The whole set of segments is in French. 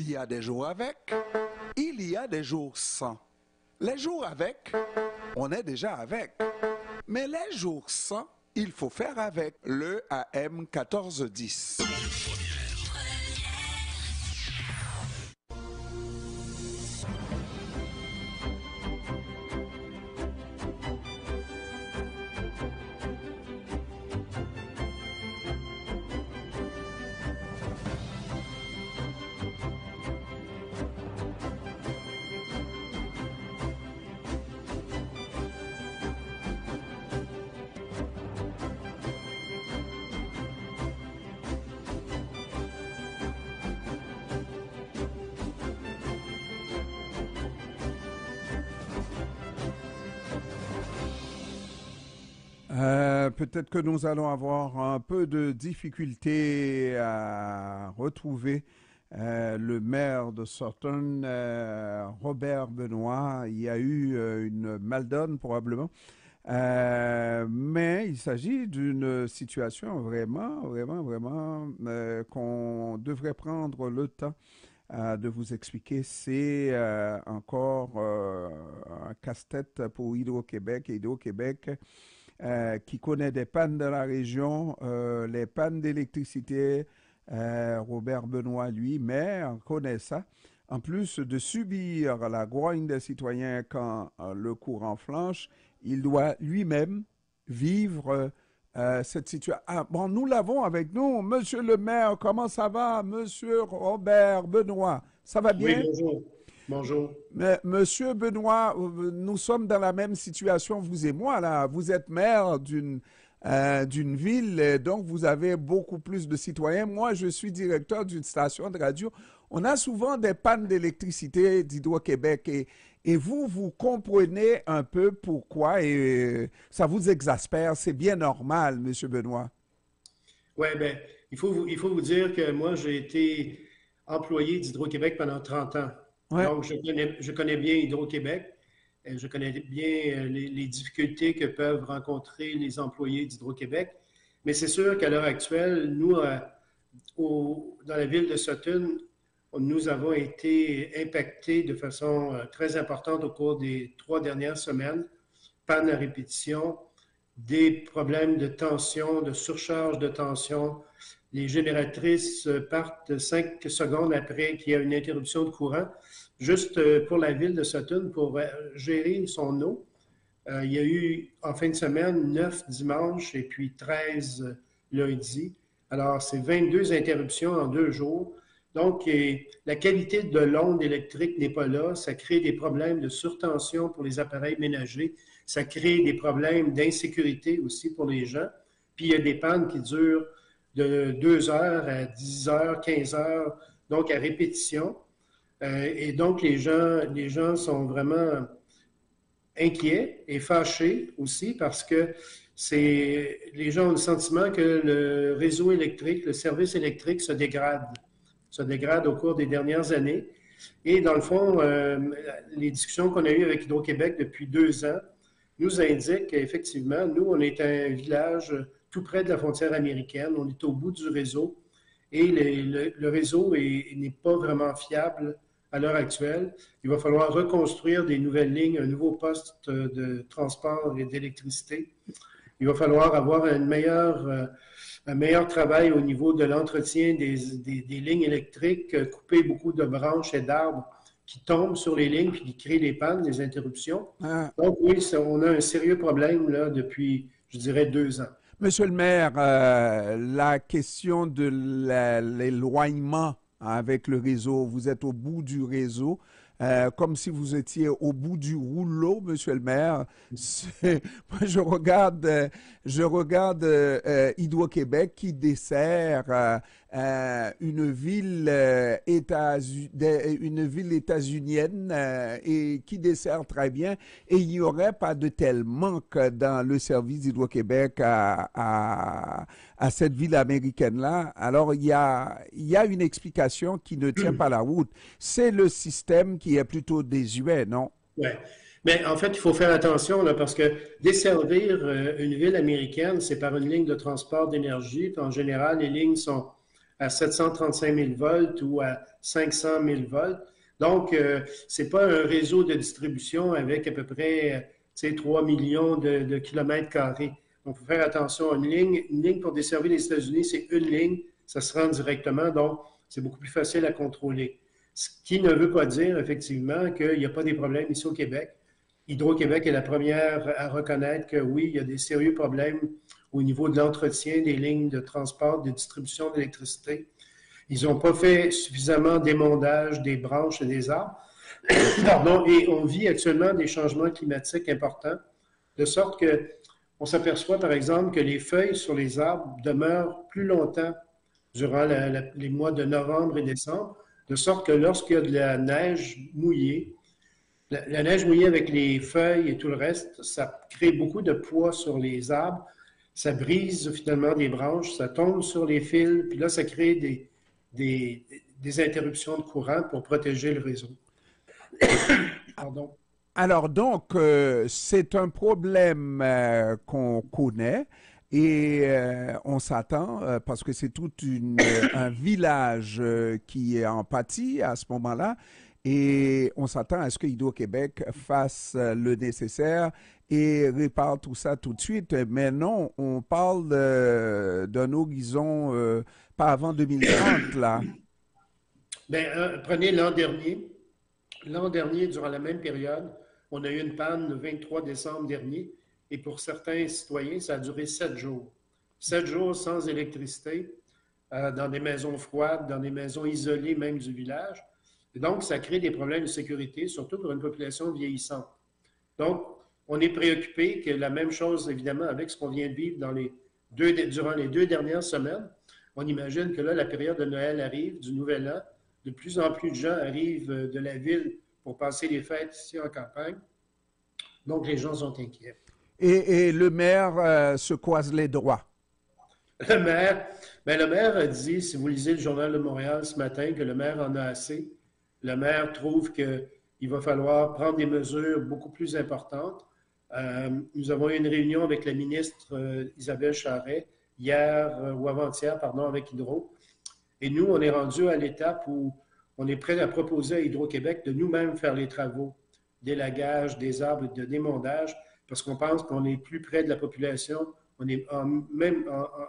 Il y a des jours avec, il y a des jours sans. Les jours avec, on est déjà avec. Mais les jours sans, il faut faire avec le AM 1410. Peut-être que nous allons avoir un peu de difficulté à retrouver le maire de Sutton, Robert Benoit. Il y a eu une maldonne probablement. Mais il s'agit d'une situation vraiment qu'on devrait prendre le temps de vous expliquer. C'est encore un casse-tête pour Hydro-Québec. Hydro-Québec qui connaît des pannes dans la région, les pannes d'électricité. Robert Benoit, lui, maire, connaît ça. En plus de subir la grogne des citoyens quand le courant flanche, il doit lui-même vivre cette situation. Ah, bon, nous l'avons avec nous. Monsieur le maire, comment ça va? Monsieur Robert Benoit, ça va bien? Oui, bonjour. Bonjour. Mais, Monsieur Benoit, nous sommes dans la même situation, vous et moi, là. Vous êtes maire d'une ville, donc vous avez beaucoup plus de citoyens. Moi, je suis directeur d'une station de radio. On a souvent des pannes d'électricité d'Hydro-Québec et vous comprenez un peu pourquoi et ça vous exaspère. C'est bien normal, Monsieur Benoit. Oui, bien, il faut vous dire que moi, j'ai été employé d'Hydro-Québec pendant 30 ans. Ouais. Donc, je connais bien Hydro-Québec. Je connais bien les difficultés que peuvent rencontrer les employés d'Hydro-Québec. Mais c'est sûr qu'à l'heure actuelle, nous, dans la ville de Sutton, nous avons été impactés de façon très importante au cours des 3 dernières semaines. Panne à répétition, des problèmes de tension, de surcharge de tension. Les génératrices partent 5 secondes après qu'il y a une interruption de courant. Juste pour la ville de Sutton, pour gérer son eau, il y a eu en fin de semaine 9 dimanches et puis 13 lundi. Alors, c'est 22 interruptions en 2 jours. Donc, la qualité de l'onde électrique n'est pas là. Ça crée des problèmes de surtension pour les appareils ménagers. Ça crée des problèmes d'insécurité aussi pour les gens. Puis, il y a des pannes qui durent de 2 heures à 10 heures, 15 heures, donc à répétition. Et donc, les gens sont vraiment inquiets et fâchés aussi parce que les gens ont le sentiment que le réseau électrique, le service électrique se dégrade au cours des dernières années. Et dans le fond, les discussions qu'on a eues avec Hydro-Québec depuis 2 ans nous indiquent qu'effectivement, nous, on est un village tout près de la frontière américaine, on est au bout du réseau et le réseau n'est pas vraiment fiable à l'heure actuelle. Il va falloir reconstruire des nouvelles lignes, un nouveau poste de transport et d'électricité. Il va falloir avoir un meilleur travail au niveau de l'entretien des lignes électriques, couper beaucoup de branches et d'arbres qui tombent sur les lignes puis qui créent des pannes, des interruptions. Donc oui, on a un sérieux problème là depuis, je dirais, 2 ans. Monsieur le maire, la question de l'éloignement avec le réseau, vous êtes au bout du réseau, comme si vous étiez au bout du rouleau, monsieur le maire. Moi, je regarde Hydro-Québec qui dessert une ville états-unienne et qui dessert très bien. Et il n'y aurait pas de tel manque dans le service d'Hydro-Québec à cette ville américaine-là. Alors, il y a une explication qui ne tient pas la route. C'est le système qui est plutôt désuet, non? Oui. Mais en fait, il faut faire attention là, parce que desservir une ville américaine, c'est par une ligne de transport d'énergie. En général, les lignes sont à 735 000 volts ou à 500 000 volts. Donc, ce n'est pas un réseau de distribution avec à peu près 3 millions de kilomètres carrés. Donc, il faut faire attention à une ligne. Une ligne pour desservir les États-Unis, c'est une ligne, ça se rend directement, donc c'est beaucoup plus facile à contrôler. Ce qui ne veut pas dire, effectivement, qu'il n'y a pas des problèmes ici au Québec. Hydro-Québec est la première à reconnaître que oui, il y a des sérieux problèmes au niveau de l'entretien des lignes de transport, de distribution d'électricité. Ils n'ont pas fait suffisamment d'émondage des branches et des arbres. Pardon, et on vit actuellement des changements climatiques importants, de sorte qu'on s'aperçoit, par exemple, que les feuilles sur les arbres demeurent plus longtemps durant les mois de novembre et décembre, de sorte que lorsqu'il y a de la neige mouillée, la neige mouillée avec les feuilles et tout le reste, ça crée beaucoup de poids sur les arbres, ça brise finalement des branches, ça tombe sur les fils, puis là, ça crée des interruptions de courant pour protéger le réseau. Pardon. Alors donc, c'est un problème qu'on connaît et on s'attend, parce que c'est tout un village qui est en pâtit à ce moment-là, et on s'attend à ce que Hydro-Québec fasse le nécessaire et répare tout ça tout de suite. Mais non, on parle d'un horizon pas avant 2030, là. Bien, prenez l'an dernier. L'an dernier, durant la même période, on a eu une panne le 23 décembre dernier et pour certains citoyens, ça a duré 7 jours. 7 jours sans électricité, dans des maisons froides, dans des maisons isolées même du village. Et donc, ça crée des problèmes de sécurité, surtout pour une population vieillissante. Donc, on est préoccupé que la même chose, évidemment, avec ce qu'on vient de vivre durant les 2 dernières semaines. On imagine que là, la période de Noël arrive, du Nouvel An. De plus en plus de gens arrivent de la ville pour passer les fêtes ici en campagne. Donc, les gens sont inquiets. Et le maire se croise les doigts. Le maire a dit, si vous lisez le Journal de Montréal ce matin, que le maire en a assez. Le maire trouve qu'il va falloir prendre des mesures beaucoup plus importantes. Nous avons eu une réunion avec la ministre Isabelle Charret hier ou avant-hier, avec Hydro. Et nous, on est rendu à l'étape où on est prêt à proposer à Hydro-Québec de nous-mêmes faire les travaux d'élagage des arbres et de démondage parce qu'on pense qu'on est plus près de la population, on est en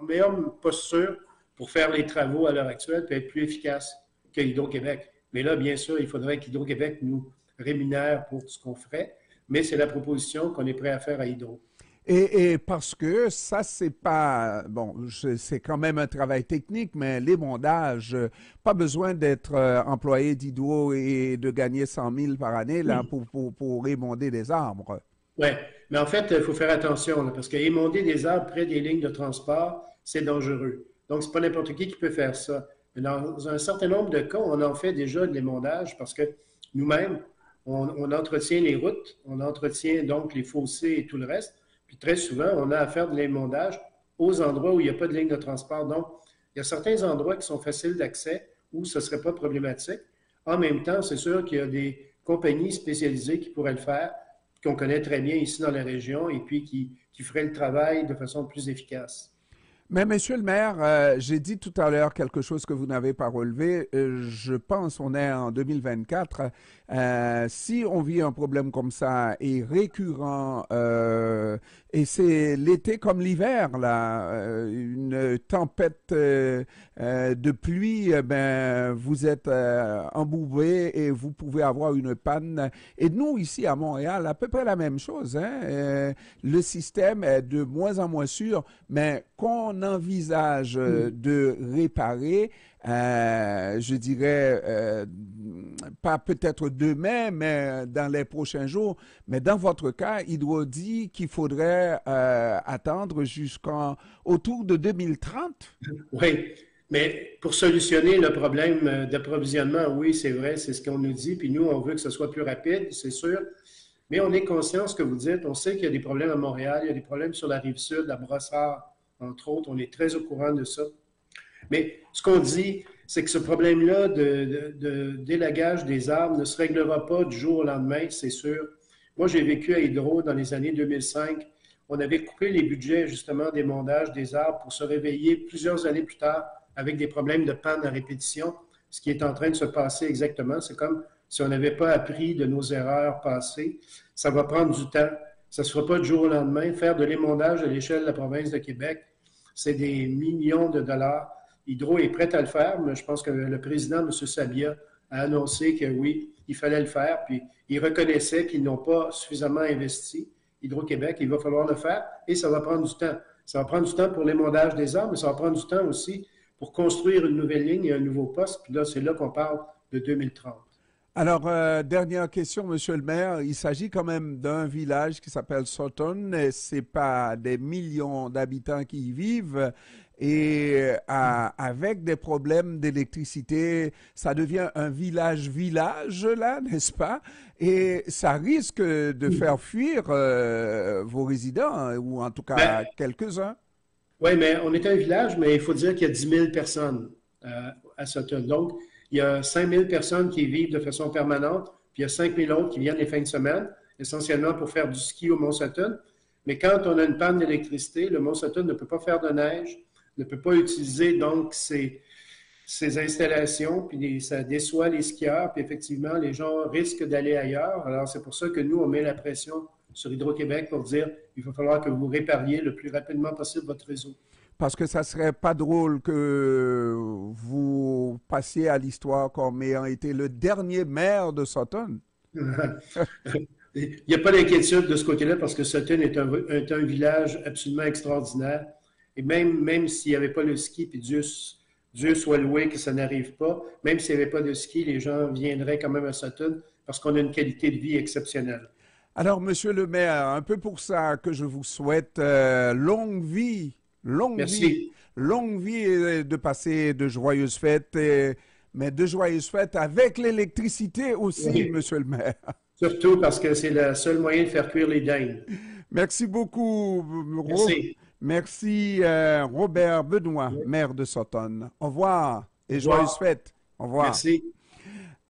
meilleure posture pour faire les travaux à l'heure actuelle et être plus efficace que Hydro-Québec. Mais là, bien sûr, il faudrait qu'Hydro-Québec nous rémunère pour ce qu'on ferait, mais c'est la proposition qu'on est prêt à faire à Hydro. Et parce que ça, c'est pas... Bon, c'est quand même un travail technique, mais l'émondage, pas besoin d'être employé d'Hydro et de gagner 100 000 par année là, pour émonder des arbres. Oui, mais en fait, il faut faire attention, là, parce qu'émonder des arbres près des lignes de transport, c'est dangereux. Donc, c'est pas n'importe qui peut faire ça. Mais dans un certain nombre de cas, on en fait déjà de l'émondage parce que nous-mêmes, on entretient les routes, on entretient donc les fossés et tout le reste. Puis très souvent, on a à faire de l'émondage aux endroits où il n'y a pas de ligne de transport. Donc, il y a certains endroits qui sont faciles d'accès où ce ne serait pas problématique. En même temps, c'est sûr qu'il y a des compagnies spécialisées qui pourraient le faire, qu'on connaît très bien ici dans la région et puis qui feraient le travail de façon plus efficace. Mais Monsieur le maire, j'ai dit tout à l'heure quelque chose que vous n'avez pas relevé. Je pense on est en 2024. Si on vit un problème comme ça et récurrent, et c'est l'été comme l'hiver, là, une tempête de pluie, ben, vous êtes embourbé et vous pouvez avoir une panne. Et nous, ici à Montréal, à peu près la même chose. Hein? Le système est de moins en moins sûr, mais qu'on envisage de réparer, je dirais, pas peut-être demain, mais dans les prochains jours. Mais dans votre cas, Hydro dit qu'il faudrait attendre autour de 2030. Oui, mais pour solutionner le problème d'approvisionnement, oui, c'est vrai, c'est ce qu'on nous dit. Puis nous, on veut que ce soit plus rapide, c'est sûr. Mais on est conscient de ce que vous dites. On sait qu'il y a des problèmes à Montréal, il y a des problèmes sur la Rive-Sud, à Brossard, entre autres. On est très au courant de ça. Mais ce qu'on dit, c'est que ce problème-là d'élagage des arbres ne se réglera pas du jour au lendemain, c'est sûr. Moi, j'ai vécu à Hydro dans les années 2005. On avait coupé les budgets, justement, d'émondage des arbres pour se réveiller plusieurs années plus tard avec des problèmes de panne à répétition, ce qui est en train de se passer exactement. C'est comme si on n'avait pas appris de nos erreurs passées. Ça va prendre du temps. Ça ne se fera pas du jour au lendemain. Faire de l'émondage à l'échelle de la province de Québec, c'est des millions de dollars. Hydro est prêt à le faire, mais je pense que le président, M. Sabia, a annoncé que oui, il fallait le faire, puis il reconnaissait qu'ils n'ont pas suffisamment investi. Hydro-Québec, il va falloir le faire et ça va prendre du temps. Ça va prendre du temps pour l'émondage des arbres, mais ça va prendre du temps aussi pour construire une nouvelle ligne et un nouveau poste. Puis là, c'est là qu'on parle de 2030. Alors, dernière question, Monsieur le maire. Il s'agit quand même d'un village qui s'appelle Sutton. C'est pas des millions d'habitants qui y vivent. Et avec des problèmes d'électricité, ça devient un village-village, là, n'est-ce pas? Et ça risque de faire fuir vos résidents, hein, ou en tout cas quelques-uns. Oui, mais on est un village, mais il faut dire qu'il y a 10 000 personnes à Sutton. Donc, il y a 5 000 personnes qui vivent de façon permanente, puis il y a 5 000 autres qui viennent les fins de semaine, essentiellement pour faire du ski au Mont-Sutton. Mais quand on a une panne d'électricité, le Mont-Sutton ne peut pas faire de neige, ne peut pas utiliser donc ces installations, puis ça déçoit les skieurs, puis effectivement, les gens risquent d'aller ailleurs. Alors, c'est pour ça que nous, on met la pression sur Hydro-Québec pour dire il va falloir que vous répariez le plus rapidement possible votre réseau. Parce que ça serait pas drôle que vous passiez à l'histoire comme ayant été le dernier maire de Sutton. Il n'y a pas d'inquiétude de ce côté-là parce que Sutton est un village absolument extraordinaire. Et même s'il n'y avait pas le ski, puis Dieu soit loué que ça n'arrive pas, même s'il n'y avait pas de ski, les gens viendraient quand même à Sutton parce qu'on a une qualité de vie exceptionnelle. Alors, Monsieur le maire, un peu pour ça que je vous souhaite longue vie. Merci. Longue vie et de passer de joyeuses fêtes, mais de joyeuses fêtes avec l'électricité aussi, oui. Monsieur le maire. Surtout parce que c'est le seul moyen de faire cuire les dindes. Merci beaucoup. Merci. Merci Robert Benoît, maire de Sutton. Au revoir et joyeuses fêtes. Au revoir. Merci.